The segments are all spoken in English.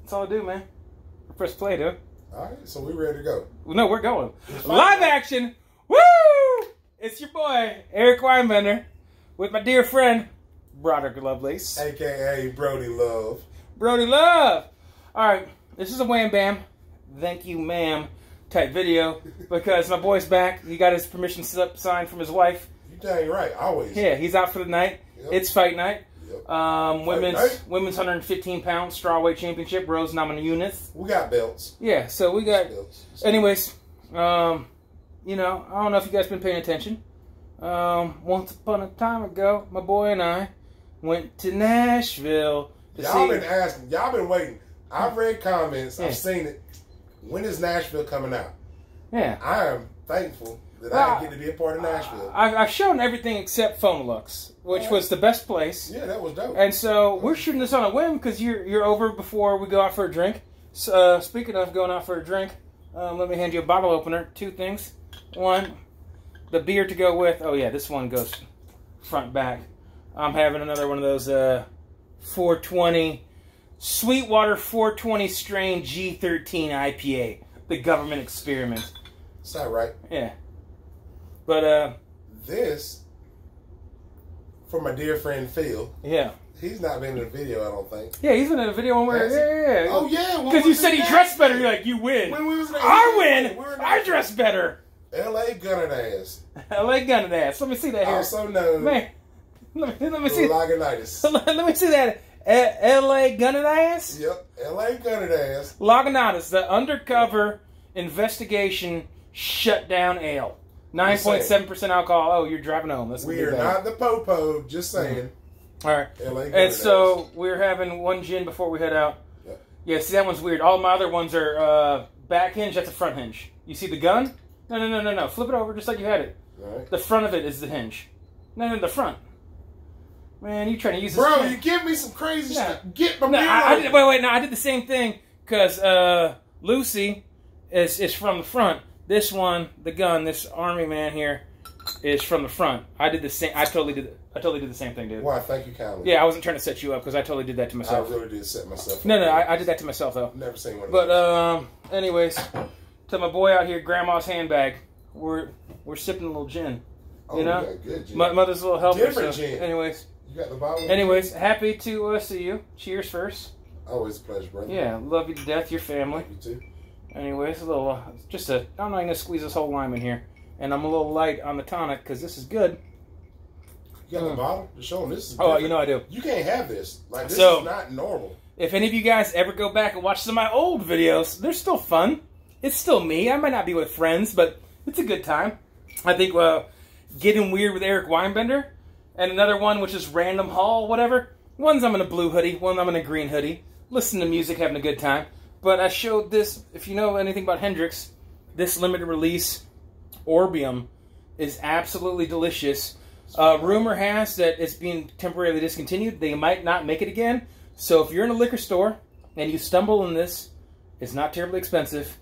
That's all I do, man. Press play, dude. All right, so we ready to go. No, we're going. Live action. Woo! It's your boy, Eric Weinbender, with my dear friend, Broderick Lovelace. A.K.A. Brody Love. Brody Love. All right, this is a wham bam, thank you ma'am type video because my boy's back. He got his permission slip signed from his wife. You dang right, always. Yeah, he's out for the night. Yep. It's fight night. Yep. Women's 115 pound strawweight championship, Rose nominee units. We got belts. Yeah, so we got. Belts. Anyways, you know, I don't know if you guys been paying attention. Once upon a time ago, my boy and I went to Nashville. Y'all been asking. Y'all been waiting. I've read comments. Yeah. I've seen it. When is Nashville coming out? Yeah. I am thankful that I get to be a part of Nashville. I've shown everything except PHONOLUXE, which was the best place. Yeah, that was dope. And so we're shooting this on a whim because you're over before we go out for a drink. So, speaking of going out for a drink, let me hand you a bottle opener. Two things. One, the beer to go with. Oh yeah, this one goes front back. I'm having another one of those 420 Sweetwater 420 strain G13 IPA, the government experiment. Is that right? Yeah. But this for my dear friend Phil. Yeah. He's not been in a video, I don't think. Yeah, he's in a video when we're yeah. Oh yeah, because you said he dressed better. You're like, you win. When we was in I win. I dress better. L.A. Gunnered Ass. L.A. Gunnered Ass. Let me see that here. Also known. Man, let me see. Logonitis. Let me see that. L.A. Gunnered Ass. Yep, L.A. Gunnered Ass. Logonitis, the undercover investigation shutdown ale. 9.7% alcohol. Oh, you're driving home. That's we are not the po-po, just saying. All right. LA and so we're having one gin before we head out. Yep. Yeah, see, that one's weird. All my other ones are back hinge. That's a front hinge. You see the gun? No. Flip it over just like you had it. All right. The front of it is the hinge. No, the front. Man, you trying to use this? Bro, you give me some crazy stuff. Get my wait. No, I did the same thing because Lucy is from the front. This one, the gun, this army man here, is from the front. I did the same. I totally did the same thing, dude. Why? Thank you kindly. Yeah, I wasn't trying to set you up because I totally did that to myself. I really did set myself up. No, I did that to myself though. Never seen one of those. But anyways, to my boy out here, Grandma's handbag. We're sipping a little gin. Oh, you know, yeah, good gin. Mother's a little helper. Different gin. Anyways, you got the bottle. Anyways, happy to see you. Cheers first. Always a pleasure, brother. Yeah, love you to death. Your family. You too. Anyways, a little, I'm not gonna squeeze this whole lime in here, and I'm a little light on the tonic because this is good. You got the bottle? Just show them this is different. Oh, you know I do. You can't have this. Like, this is not normal. If any of you guys ever go back and watch some of my old videos, they're still fun. It's still me. I might not be with friends, but it's a good time. I think Getting Weird with Eric Weinbender, and another one which is Random Haul, whatever. One's I'm in a blue hoodie, one I'm in a green hoodie. Listen to music, having a good time. But I showed this, if you know anything about Hendrix, this limited release Orbium is absolutely delicious. Rumor has that it's being temporarily discontinued. They might not make it again. So if you're in a liquor store and you stumble on this, it's not terribly expensive.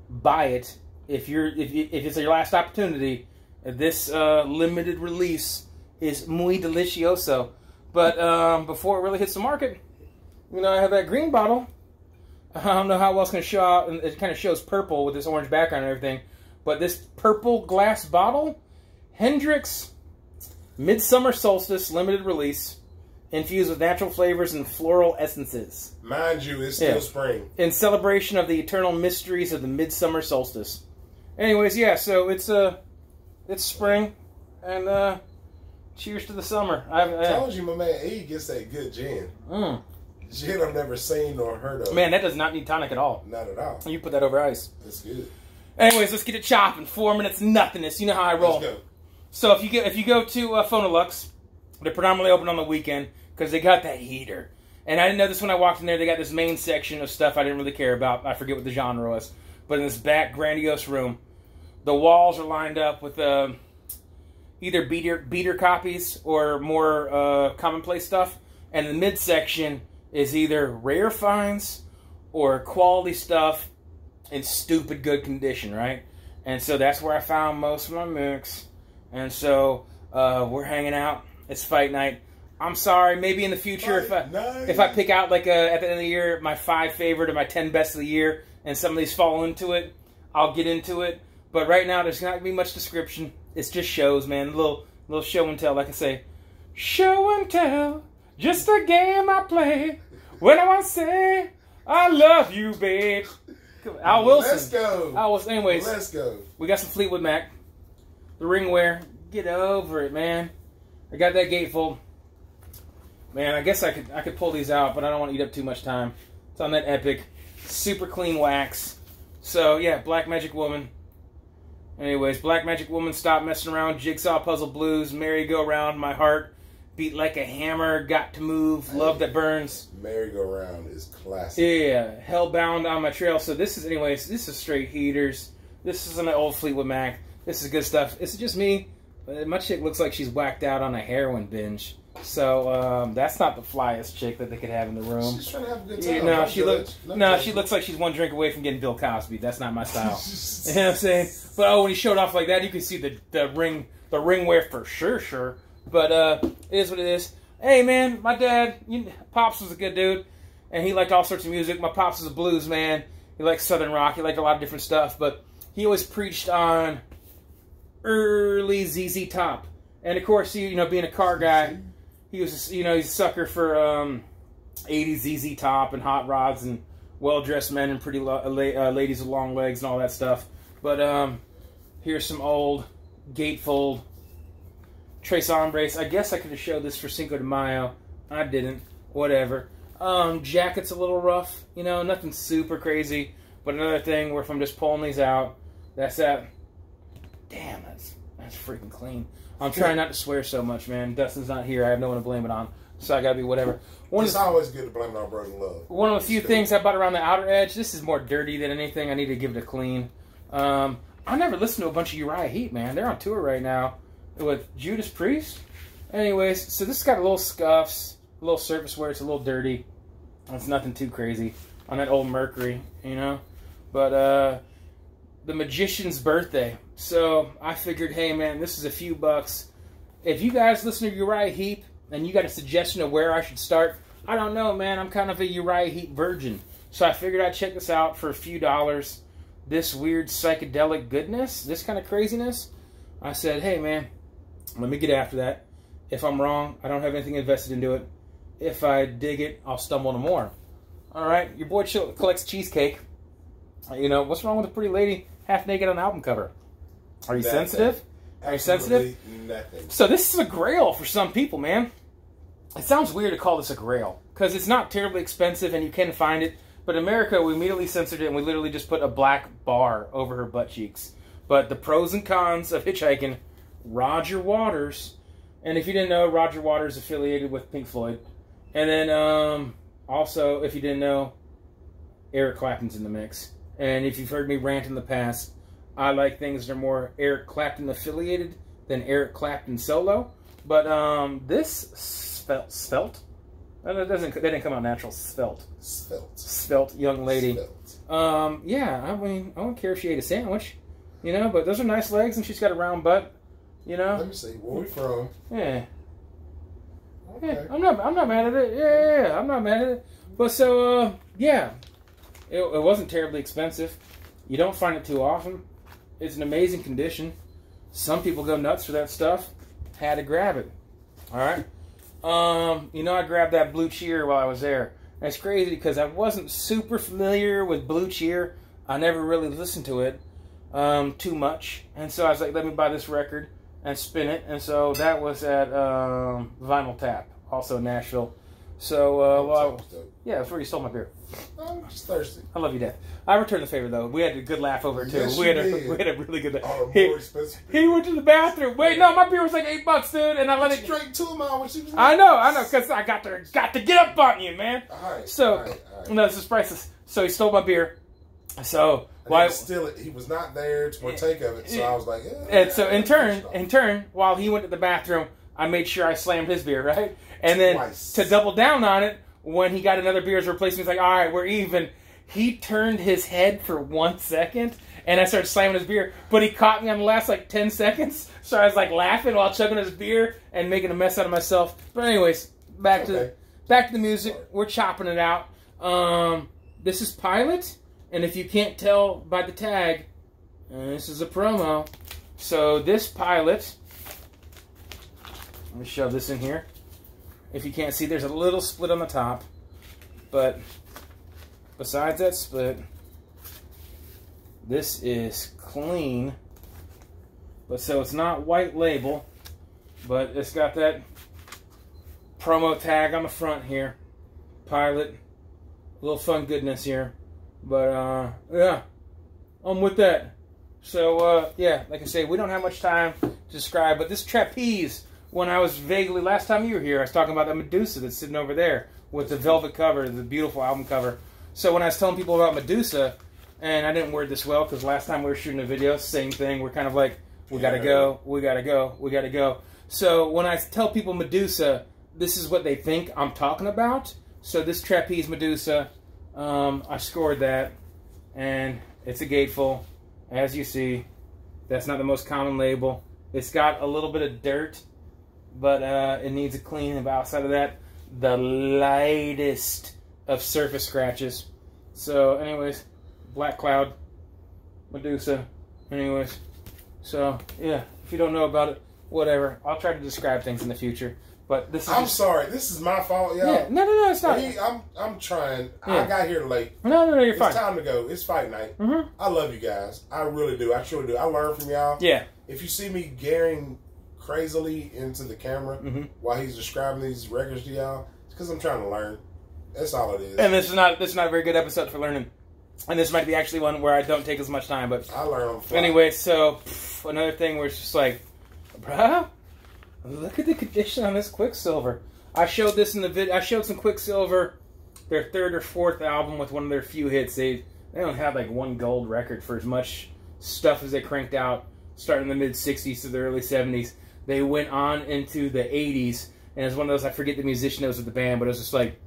Buy it. If it's your last opportunity, this limited release is muy delicioso. But before it really hits the market, you know, I have that green bottle. I don't know how well it's going to show out. It kind of shows purple with this orange background and everything. But this purple glass bottle, Hendrix Midsummer Solstice limited release, infused with natural flavors and floral essences. Mind you, it's still spring. In celebration of the eternal mysteries of the midsummer solstice. Anyways, yeah, so it's spring, and cheers to the summer. I told you, my man E gets that good gin. Gin I've never seen or heard of. Man, that does not need tonic at all. Not at all. You put that over ice. That's good. Anyways, let's get it chopping. 4 minutes nothingness. You know how I roll. Let's go. So if you go to PHONOLUXE, they're predominantly open on the weekend because they got that heater. And I didn't know this when I walked in there. They got this main section of stuff I didn't really care about. I forget what the genre was. But in this back grandiose room, the walls are lined up with either beater copies or more commonplace stuff. And the midsection is either rare finds or quality stuff in stupid good condition, right? And so that's where I found most of my mix. And so we're hanging out. It's fight night. I'm sorry. Maybe in the future, if I pick out like at the end of the year my 5 favorite or my 10 best of the year, and some of these fall into it, I'll get into it. But right now, there's not gonna be much description. It's just shows, man. A little show and tell, like I say, show and tell. Just a game I play when I want to say I love you, babe. Al Wilson. Let's go. Al Wilson. Anyways, let's go. We got some Fleetwood Mac. The ringwear. Get over it, man. I got that gatefold. Man, I guess I could pull these out, but I don't want to eat up too much time. It's on that Epic. Super clean wax. So, yeah, Black Magic Woman. Anyways, Black Magic Woman, Stop Messing Around, Jigsaw Puzzle Blues, Merry-Go-Round, My Heart, Beat Like a Hammer, Got to Move, Love That Burns. Merry-Go-Round is classic. Yeah, Hellbound On My Trail. So this is, anyways, this is straight heaters. This is an old Fleetwood Mac. This is good stuff. This is just me. My chick looks like she's whacked out on a heroin binge. So that's not the flyest chick that they could have in the room. She's trying to have a good time. Yeah, she looks like she's one drink away from getting Bill Cosby. That's not my style. You know what I'm saying? But when he showed off like that, you can see the ringwear for sure. But it is what it is. Hey man, my dad, Pops was a good dude, and he liked all sorts of music. My Pops was a blues man. He liked Southern rock. He liked a lot of different stuff. But he always preached on early ZZ Top, and of course, being a car guy. He was, he's a sucker for 80s ZZ Top and hot rods and well-dressed men and pretty ladies with long legs and all that stuff. But here's some old gatefold Tres Hombres. I guess I could have showed this for Cinco de Mayo. I didn't. Whatever. Jacket's a little rough. Nothing super crazy. But another thing where if I'm just pulling these out, that's that. Damn, that's freaking clean. I'm trying not to swear so much, man. Dustin's not here. I have no one to blame it on. So I gotta be whatever. It's always good to blame it on Brody Love. One of the few things I bought around the outer edge. This is more dirty than anything. I need to give it a clean. I never listened to a bunch of Uriah Heep, man. They're on tour right now with Judas Priest. Anyways, so this has got a little scuffs, a little surface wear. It's a little dirty. It's nothing too crazy on that old Mercury, But the Magician's Birthday. So I figured, hey man, this is a few bucks. If you guys listen to Uriah Heep and you got a suggestion of where I should start, I don't know, man. I'm kind of a Uriah Heep virgin. So I figured I'd check this out for a few dollars. This weird psychedelic goodness, this kind of craziness. I said, hey man, let me get after that. If I'm wrong, I don't have anything invested into it. If I dig it, I'll stumble to more. All right, your boy collects cheesecake. What's wrong with a pretty lady half naked on an album cover? Are you sensitive? Are you sensitive? Nothing. So this is a grail for some people, man. It sounds weird to call this a grail because it's not terribly expensive and you can find it. But in America, we immediately censored it and we literally just put a black bar over her butt cheeks. But the pros and cons of hitchhiking, Roger Waters. And if you didn't know, Roger Waters is affiliated with Pink Floyd. And then also, if you didn't know, Eric Clapton's in the mix. And if you've heard me rant in the past, I like things that are more Eric Clapton affiliated than Eric Clapton solo. But this svelte, that didn't come out natural. Svelte young lady. Yeah, I mean, I don't care if she ate a sandwich, But those are nice legs, and she's got a round butt, Let me see where we from. Yeah. Okay. Yeah, I'm not mad at it. Yeah, I'm not mad at it. But so yeah, it wasn't terribly expensive. You don't find it too often. It's in amazing condition. Some people go nuts for that stuff. Had to grab it. All right. I grabbed that Blue Cheer while I was there. And it's crazy because I wasn't super familiar with Blue Cheer. I never really listened to it too much. And so I was like, let me buy this record and spin it. And so that was at Vinyl Tap, also in Nashville. So, yeah, that's where you stole my beer. I'm just thirsty. I love you, Dad. I returned the favor, though. We had a good laugh over it, too. Yes, we had a really good laugh. Oh, more expensive beer. He went to the bathroom. Wait, no, my beer was like $8, dude, and I let it. You drank 2 of mine when she was. I know, because I got to get up on you, man. All right. So, all right. No, this is priceless. So he stole my beer. So why steal it? He was not there to partake of it, so I was like, yeah. And so in turn, while he went to the bathroom, I made sure I slammed his beer, right? And then to double down on it, when he got another beer as a replacement, he's like, all right, we're even. He turned his head for 1 second, and I started slamming his beer. But he caught me on the last, 10 seconds. So I was, laughing while chugging his beer and making a mess out of myself. But anyways, back to the music. We're chopping it out. This is Pilot, and if you can't tell by the tag, this is a promo. So this Pilot, let me shove this in here. If you can't see, there's a little split on the top, but besides that split, this is clean. But so it's not white label, but it's got that promo tag on the front here. Pilot, a little fun goodness here. But yeah, I'm with that. So yeah, like I say, we don't have much time to describe, but this trapeze, when I was vaguely, last time you were here, I was talking about that Medusa that's sitting over there with the velvet cover, the beautiful album cover. So when I was telling people about Medusa, and I didn't word this well because last time we were shooting a video, same thing. We're kind of like, we gotta go, we gotta go, we gotta go. So when I tell people Medusa, this is what they think I'm talking about. So this trapeze Medusa, I scored that, and it's a gatefold. As you see, that's not the most common label. It's got a little bit of dirt, but it needs a clean. But outside of that, the lightest of surface scratches. So anyways, Black Cloud, Medusa. Anyways, so yeah, if you don't know about it, whatever. I'll try to describe things in the future. But this is I'm sorry. This is my fault, y'all. Yeah, no, it's not. I'm trying. Yeah. I got here late. No, you're fine. It's time to go. It's fight night. I love you guys. I really do. I truly do. I learn from y'all. Yeah. If you see me garing crazily into the camera while he's describing these records to y'all, it's because I'm trying to learn. That's all it is. And this is not a very good episode for learning. And this might be actually one where I don't take as much time, but I learn on fly. Anyway, so another thing where it's just like, bruh, look at the condition on this Quicksilver. I showed this in the video. I showed some Quicksilver, their third or fourth album with one of their few hits. They don't have like one gold record for as much stuff as they cranked out starting in the mid 60s to the early 70s. They went on into the 80s, and it's one of those, I forget the musician that was with the band, but it was just like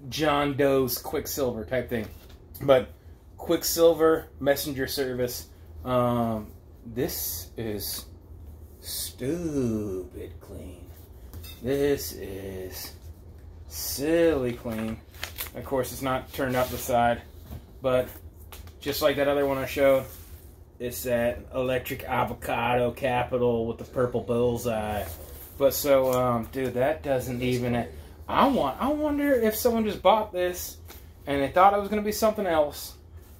John Doe's Quicksilver type thing. But Quicksilver Messenger Service, this is stupid clean. This is silly clean. Of course, it's not turned out the side, but just like that other one I showed, it's that electric avocado capital with the purple bullseye. But so, dude, that doesn't even. I wonder if someone just bought this and they thought it was going to be something else,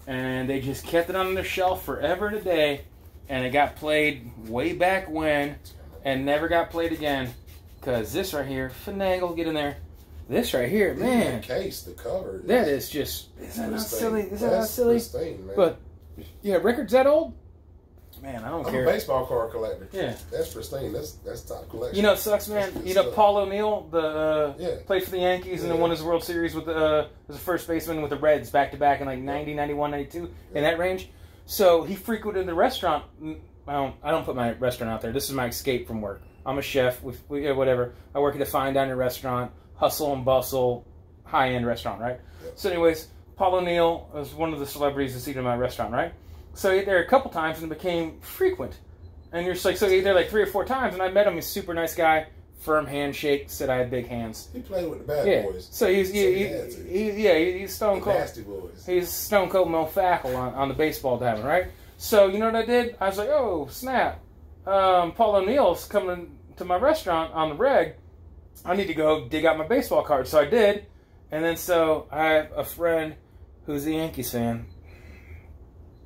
and they just kept it on their shelf forever today, and it got played way back when, and never got played again. Cause this right here, finagle, get in there. This right here, man. The case, the cover. That is just. Is that not silly? Is that not silly? Pristine, man. But yeah, records that old. Man, I don't care. I'm a baseball card collector. Yeah, that's pristine. That's top collection. You know, it sucks, man. You know, Paul O'Neill, played for the Yankees and then won his World Series with as a first baseman with the Reds back to back in like 90, 91, 92 in that range. So he frequented the restaurant. I don't put my restaurant out there. This is my escape from work. I'm a chef. Whatever. I work at a fine dining restaurant, hustle and bustle, high end restaurant, right? Yeah. So, anyways, Paul O'Neill was one of the celebrities that's eating in my restaurant, right? So he ate there a couple times and it became frequent. And you're just like, so he ate there like 3 or 4 times, and I met him. He's a super nice guy, firm handshake, said I had big hands. He played with the bad boys. So he's stone cold. Nasty boys. He's stone cold Mo Fackel on the baseball diamond, right? So you know what I did? I was like, oh snap, Paul O'Neill's coming to my restaurant on the reg. I need to go dig out my baseball card. So I did, and then so I have a friend who's a Yankees fan.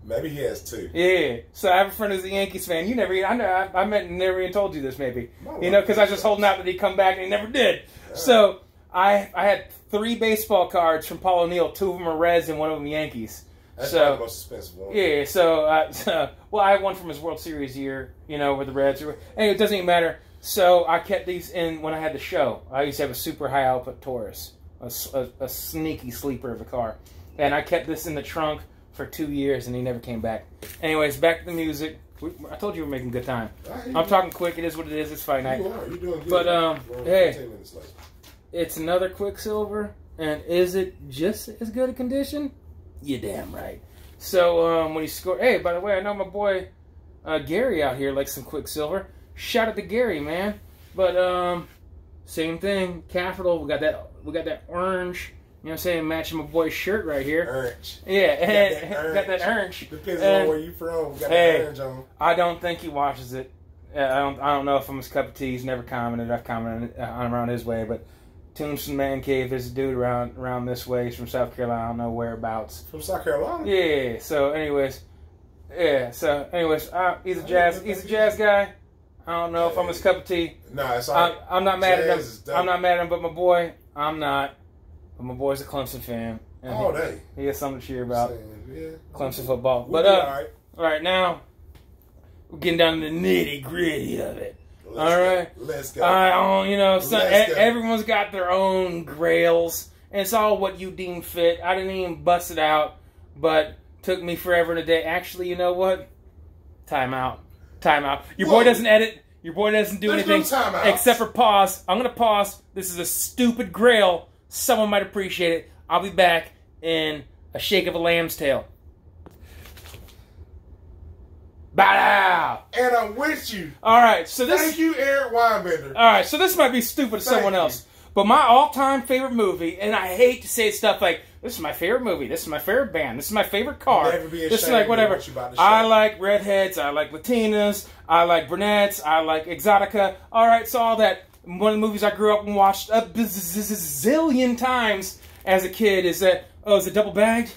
Maybe he has 2. Yeah. So I have a friend who's a Yankees fan. You never, I never even told you this, maybe. You know, because I was just holding out that he'd come back, and he never did. Yeah. So I had 3 baseball cards from Paul O'Neill. 2 of them are Reds and 1 of them Yankees. That's probably the most expensive one. Yeah. So, well, I had one from his World Series year, you know, with the Reds. Anyway, it doesn't even matter. So I kept these in when I had the show. I used to have a super high output Taurus, a sneaky sleeper of a car, and I kept this in the trunk for 2 years, and he never came back. Anyways, back to the music. I told you we're making good time. I'm talking quick. It is what it is. It's fight night. You are. You're doing good. But hey, it's another Quicksilver, and is it just as good a condition? You damn right. So when he scored, hey, by the way, I know my boy Gary out here likes some Quicksilver. Shout out to Gary, man. But same thing. Capital. We got that orange. You know what I'm saying? Matching my boy's shirt right here. Orange. Yeah, got that orange. Depends on where you from. Got that orange on. I don't think he watches it. I don't know if I'm his cup of tea. He's never commented. I've commented on around his way, but Tombstone Man Cave. There's a dude around this way. He's from South Carolina. I don't know whereabouts. From South Carolina. Yeah. So, anyways, he's a jazz guy. I don't know if I'm his cup of tea. Nah, it's all right. I'm not mad at him. I'm not mad at him, but my boy, I'm not. But my boy's a Clemson fan. And he has something to cheer about. Yeah. Clemson football. We'll all right, now we're getting down to the nitty gritty of it. Let's go. Everyone's got their own grails, and it's all what you deem fit. I didn't even bust it out, but took me forever and a day. Actually, you know what? Time out. Your boy doesn't edit. Your boy doesn't do anything except for pause. I'm going to pause. This is a stupid grail. Someone might appreciate it. I'll be back in a shake of a lamb's tail. Bow. And I'm with you. All right, so this. Thank you, Eric Weinbender. All right, so this might be stupid to someone else, but my all-time favorite movie, and I hate to say stuff like, "This is my favorite movie. This is my favorite band. This is my favorite car. This is like whatever." I like redheads. I like Latinas. I like brunettes. I like exotica. All right, so all that. One of the movies I grew up and watched a zillion times as a kid is that, is it double bagged?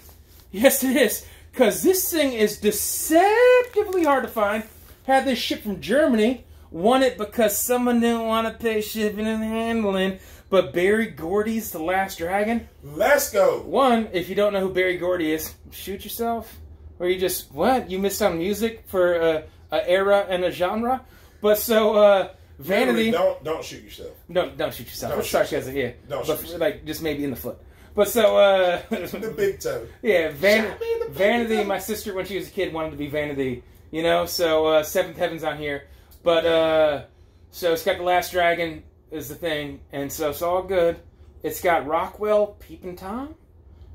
Yes, it is. Because this thing is deceptively hard to find. Had this shipped from Germany. Won it because someone didn't want to pay shipping and handling. But Barry Gordy's The Last Dragon. Let's go. One, if you don't know who Barry Gordy is, shoot yourself. Or you just, what? You missed on music for an era and a genre? But so, Vanity. Don't shoot yourself. Don't shoot yourself. It's sarcasm, yeah. Don't shoot yourself. Like, just maybe in the foot. But so, the big toe. Yeah, Vanity, my sister, when she was a kid, wanted to be Vanity. You know, so, Seventh Heaven's on here. But, so it's got The Last Dragon is the thing. And so it's all good. It's got Rockwell, Peepin' Tom.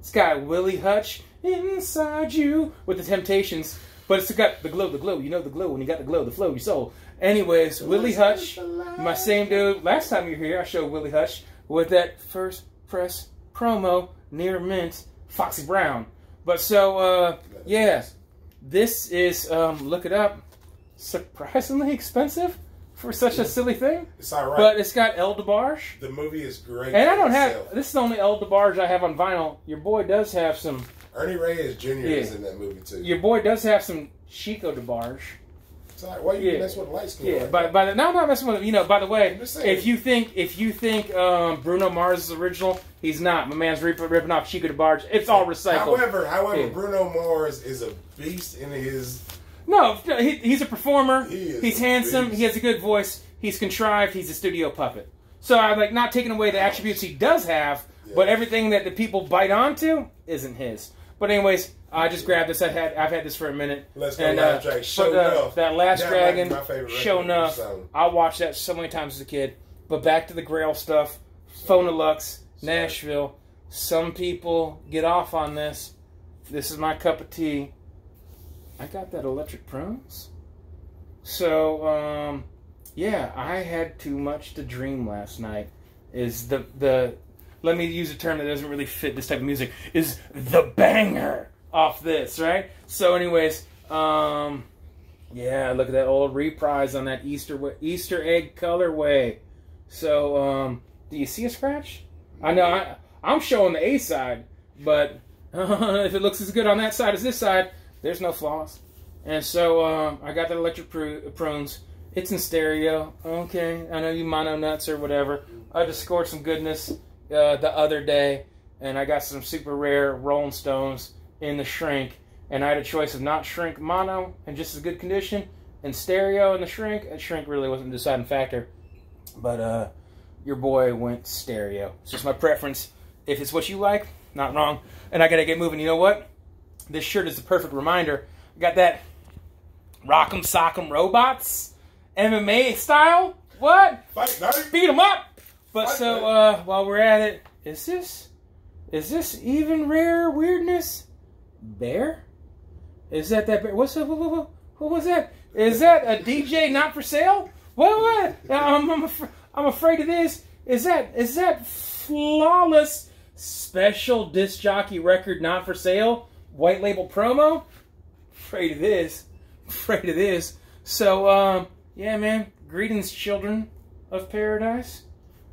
It's got Willie Hutch, Inside You, with the Temptations. But it's got the glow. You know the glow when you got the glow, the flow, your soul. Anyways, Willie Hutch, my same dude. Last time you were here, I showed Willie Hutch with that first press promo, near mint, Foxy Brown. But so, yeah, this is, look it up, surprisingly expensive for such a silly thing. It's all right. But it's got El DeBarge. The movie is great. And I don't have, this is the only El DeBarge I have on vinyl. Your boy does have some. Ernie Reyes Jr. is in that movie too. Your boy does have some Chico DeBarge. It's all right. Why you mess with the light skin? Yeah, I'm not messing with it. You know, by the way, if you think Bruno Mars is original, he's not. My man's ripping off Chico DeBarge. It's all recycled. However, Bruno Mars is a beast in his. No, he's a performer. He's handsome. He has a good voice. He's contrived. He's a studio puppet. So I'm like not taking away the attributes he does have, but everything that the people bite onto isn't his. But anyways, I just grabbed this. I've had this for a minute. Let's go. That Last Dragon. Show enough. I watched that so many times as a kid. But back to the Grail stuff. PHONOLUXE, Nashville. Some people get off on this. This is my cup of tea. I got that electric prunes. So, yeah, I had too much to dream last night. Is the let me use a term that doesn't really fit this type of music, is the banger off this, right? So anyways, yeah, look at that old reprise on that Easter egg colorway. So, do you see a scratch? I know I'm showing the A side, but if it looks as good on that side as this side, there's no flaws. And so, I got that electric prunes. It's in stereo. Okay, I know you mono nuts or whatever. I just scored some goodness the other day, and I got some super rare Rolling Stones in the shrink, and I had a choice of not shrink mono in just as good condition, and stereo in the shrink. And shrink really wasn't the deciding factor, but your boy went stereo. It's just my preference. If it's what you like, not wrong. And I gotta get moving. You know what? This shirt is the perfect reminder. I got that Rock'em Sock'em Robots MMA style. What? Beat them up. But so, while we're at it, is this even rare weirdness? Bear? Is that bear? What's up? What was that? Is that a DJ not for sale? What? I'm afraid it is. Is that flawless special disc jockey record not for sale? White label promo? Afraid it is. Afraid it is. So, yeah, man. Greetings, children of paradise.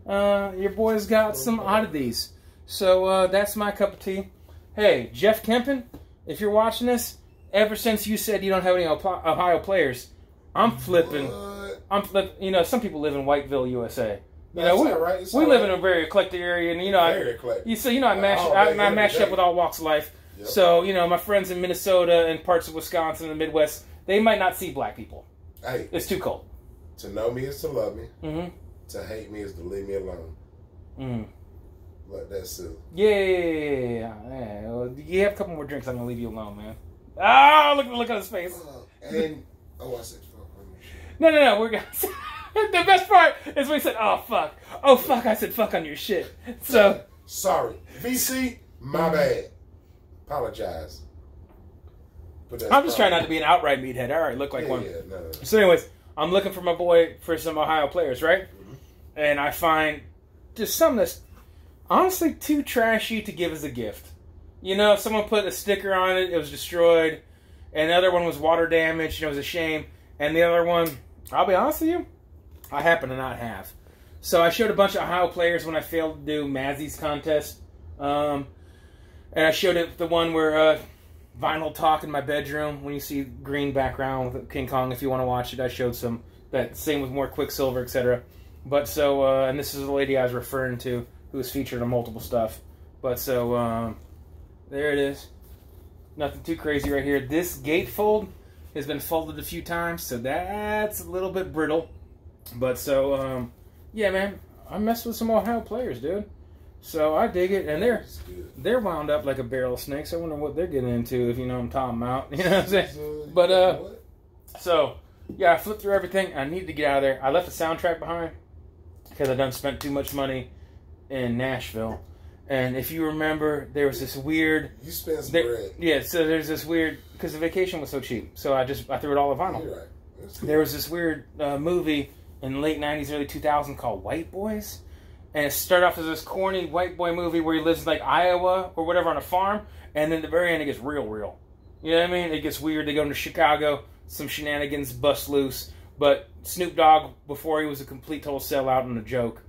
Your boy's got some oddities. So, that's my cup of tea. Hey, Jeff Kempen, if you're watching this, ever since you said you don't have any Ohio players, I'm flipping. You know, some people live in Whiteville, USA. You know, we live in a very eclectic area, and you know, I mash up with all walks of life. Yep. So, you know, my friends in Minnesota and parts of Wisconsin and the Midwest, they might not see black people. Hey, it's too cold. To know me is to love me. Mm-hmm. To hate me is to leave me alone. Mm. Let that sit. Yeah. Well, you have a couple more drinks, I'm gonna leave you alone, man. Ah, look at his face. I said fuck on your shit. No, we're gonna. The best part is when he said, "Oh fuck," I said, "Fuck on your shit." So sorry, VC, my bad. Apologize. I'm just trying not to be an outright meathead. I already look like one. Yeah, no. So, anyways, I'm looking for my boy for some Ohio players, right? Mm-hmm. And I find just something that's honestly too trashy to give as a gift. You know, someone put a sticker on it; it was destroyed, and the other one was water damaged, and it was a shame. And the other one, I'll be honest with you, I happen to not have. So I showed a bunch of Ohio players when I failed to do Mazzy's contest. And I showed it the one where Vinyl Talk in my bedroom, when you see green background with King Kong, if you want to watch it. I showed some, that same with more Quicksilver, etc. But so, and this is the lady I was referring to, who was featured on multiple stuff. But so, there it is. Nothing too crazy right here. This gatefold has been folded a few times, so that's a little bit brittle. But so, yeah, man, I messed with some Ohio players, dude. So I dig it, and they're wound up like a barrel of snakes. I wonder what they're getting into, if you know what I'm talking about. You know what I'm saying? But so yeah, I flipped through everything. I needed to get out of there. I left the soundtrack behind because I done spent too much money in Nashville. And if you remember, there was this weird. You spent some bread. Yeah, so there's this weird, because the vacation was so cheap. So I threw it all on vinyl. You're right. There was this weird movie in the late 90s, early 2000s called White Boys. And it started off as this corny white boy movie where he lives in like Iowa or whatever on a farm. And then at the very end, it gets real. You know what I mean? It gets weird. They go into Chicago. Some shenanigans bust loose. But Snoop Dogg, before he was a complete total sellout and a joke,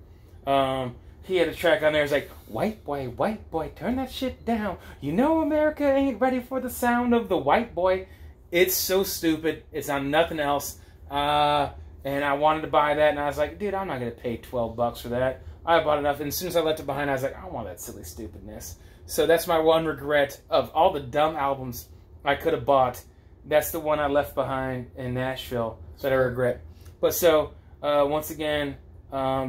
he had a track on there. It's like, white boy, turn that shit down. You know America ain't ready for the sound of the white boy. It's so stupid. It's on nothing else. And I wanted to buy that. And I was like, dude, I'm not going to pay $12 for that. I bought enough, and as soon as I left it behind, I was like, I don't want that silly stupidness. So that's my one regret of all the dumb albums I could have bought. That's the one I left behind in Nashville that I regret. But so, once again,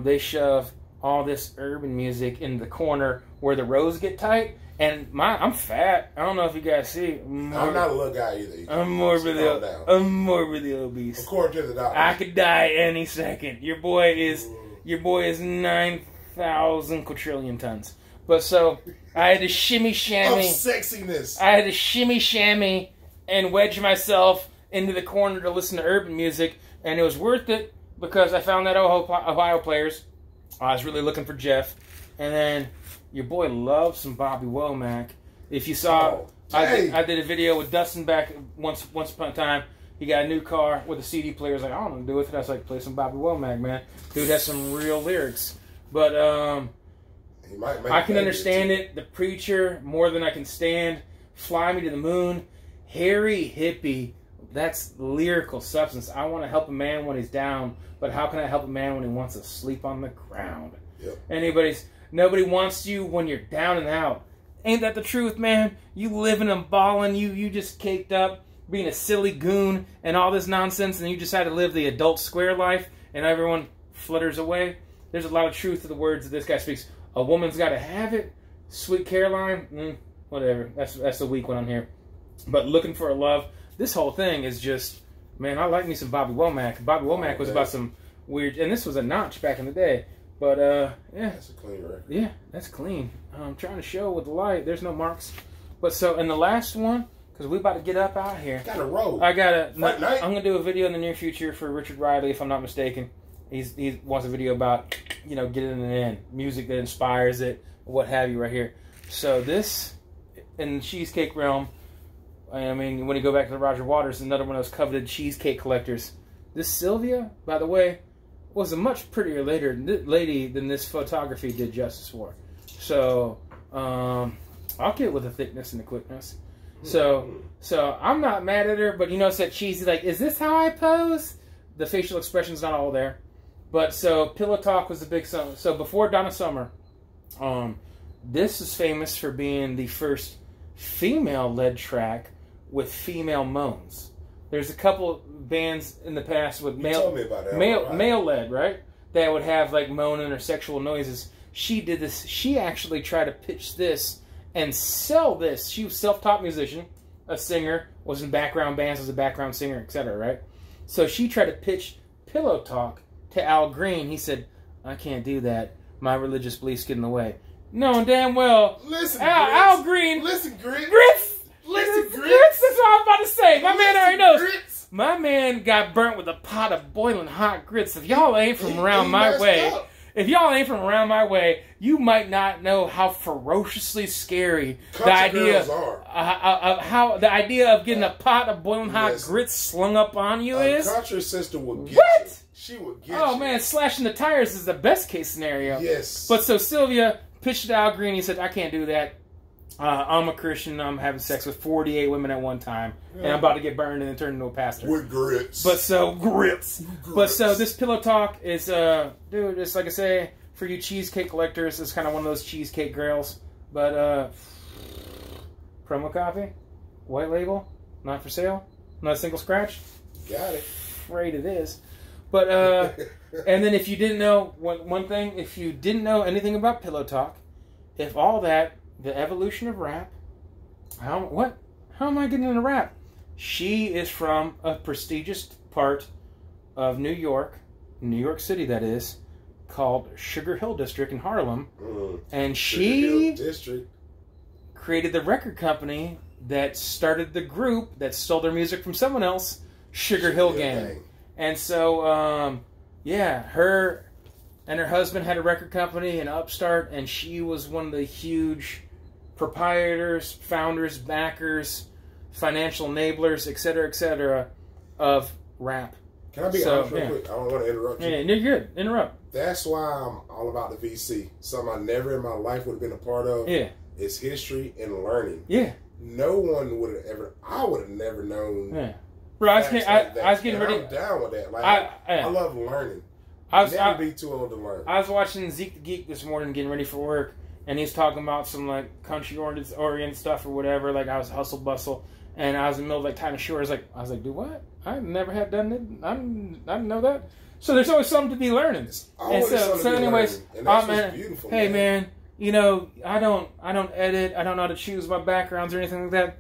they shove all this urban music in the corner where the rows get tight. And I'm fat. I don't know if you guys see. I'm not a little guy either. I'm morbidly obese. According to the doctor. I could die any second. Your boy is 9,000 quadrillion tons. But so I had to shimmy shammy. Of sexiness. I had to shimmy shammy and wedge myself into the corner to listen to urban music, and it was worth it because I found that Ohio players. I was really looking for Jeff, and then your boy loves some Bobby Womack. If you saw, I did a video with Dustin back once upon a time. He got a new car with a CD player. I was like, I don't know what to do with it. I was like, play some Bobby Womack, man. Dude has some real lyrics. But I can understand it. The Preacher, More Than I Can Stand, Fly Me to the Moon, Harry Hippie. That's lyrical substance. I want to help a man when he's down, but how can I help a man when he wants to sleep on the ground? Yep. Nobody wants you when you're down and out. Ain't that the truth, man? You living and balling, you just caked up, being a silly goon and all this nonsense, and you decide to live the adult square life, and everyone flutters away. There's a lot of truth to the words that this guy speaks. A woman's got to have it. Sweet Caroline, whatever. That's the weak one on here. But looking for a love. This whole thing is just, man, I like me some Bobby Womack. Bobby Womack was about some weird, and this was a notch back in the day. But, yeah. That's a clean record. Yeah, that's clean. I'm trying to show with the light. There's no marks. But so, and the last one, because we about to get up out here. Got a roll. I'm going to do a video in the near future for Richard Riley, if I'm not mistaken. He wants a video about, you know, getting it in, music that inspires it, what have you, right here. So this, in the cheesecake realm, I mean, when you go back to the Roger Waters, another one of those coveted cheesecake collectors. This Sylvia, by the way, was a much prettier lady than this photography did justice for. So, I'll get with the thickness and the quickness. So I'm not mad at her, but you know, it's that cheesy, like, is this how I pose? The facial expression's not all there. But so Pillow Talk was the big song. So before Donna Summer, this is famous for being the first female-led track with female moans. There's a couple bands in the past with male-led, right? That would have like moaning or sexual noises. She did this. She actually tried to pitch this and sell this. She was a self-taught musician, a singer, was in background bands, was a background singer, etc., right? So she tried to pitch Pillow Talk to Al Green. He said, I can't do that. My religious beliefs get in the way. No, damn well. Listen, Al Green. Listen, Grits. Listen, Grits. That's what I was about to say. My man already knows. Grits. My man got burnt with a pot of boiling hot grits. If y'all ain't from around my way, you might not know how ferociously scary the idea of the idea of getting a pot of boiling hot grits slung up on you is. Country sister will get you. She will get you. Oh man, slashing the tires is the best case scenario. Yes. But so Sylvia pitched to Al Green. He said, I can't do that. I'm a Christian. I'm having sex with 48 women at one time, and I'm about to get burned and then turn into a pastor. With grits. But so grits. But so this Pillow Talk is, dude. It's like I say, for you cheesecake collectors, it's kind of one of those cheesecake grails. But promo copy, white label, not for sale, not a single scratch. Got it. Afraid it is. But and then if you didn't know one thing, if you didn't know anything about Pillow Talk, if all that. The evolution of rap. How am I getting into rap? She is from a prestigious part of New York City, that is, called Sugar Hill District in Harlem. And she created the record company that started the group that stole their music from someone else, Sugar Hill Gang. And so, yeah, her and her husband had a record company, an upstart, and she was one of the huge proprietors, founders, backers, financial enablers, etc., of rap. Can I be honest real quick? I don't want to interrupt you. Yeah, you're good. Interrupt. That's why I'm all about the VC. Something I never in my life would have been a part of. Yeah. It's history and learning. Yeah. No one would have ever. I would have never known. Yeah. Bro, I was getting ready. I'm down with that. Like I love learning. Never be too old to learn. I was watching Zeke the Geek this morning, getting ready for work. And he's talking about some like country-oriented stuff or whatever. Like I was hustle bustle, and I was in the middle of like tying a shoe. I was like, dude, what? I never have done it. I didn't know that. So there's always something to be learning. And so anyways, and that's what's beautiful. Hey man, you know I don't edit. I don't know how to choose my backgrounds or anything like that.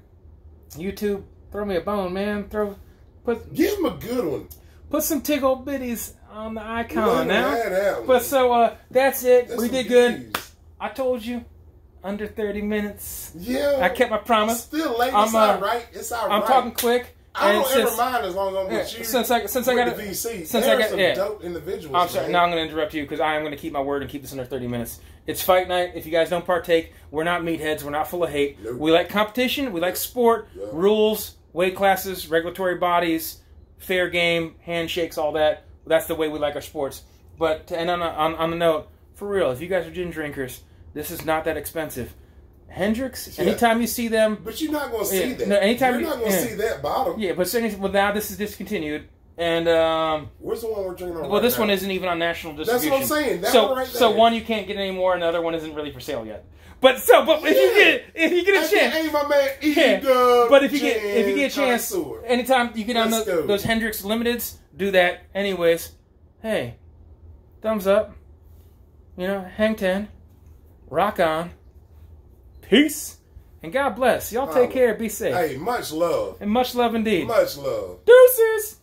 YouTube, throw me a bone, man. Give him a good one. Put some tickle bitties on the icon now. But so that's it. We did good. I told you, under 30 minutes. Yeah. I kept my promise. Still late. It's all right. It's all right. I'm talking quick. I don't ever mind as long as I'm with you. Since I got the VC. Since I got some dope individuals. I'm sorry. Now I'm going to interrupt you because I am going to keep my word and keep this under 30 minutes. It's fight night. If you guys don't partake, we're not meatheads. We're not full of hate. Nope. We like competition. We like sport, rules, weight classes, regulatory bodies, fair game, handshakes, all that. That's the way we like our sports. But to end on the note, for real, if you guys are gin drinkers, this is not that expensive. Hendrix, anytime you see them... But you're not going to see that. No, anytime you're not going to see that bottom. Yeah, but now this is discontinued. And where's the one we're drinking on? Well, this one isn't even on national distribution. That's what I'm saying. That one right there. So one you can't get anymore, and the other one isn't really for sale yet. But if you get a chance, hey, my man, but if you get a chance, anytime you get on those Hendrix Limiteds, do that. Anyways, hey, thumbs up. You know, hang 10. Rock on. Peace. And God bless. Y'all take care. Be safe. Hey, much love. And much love indeed. Much love. Deuces.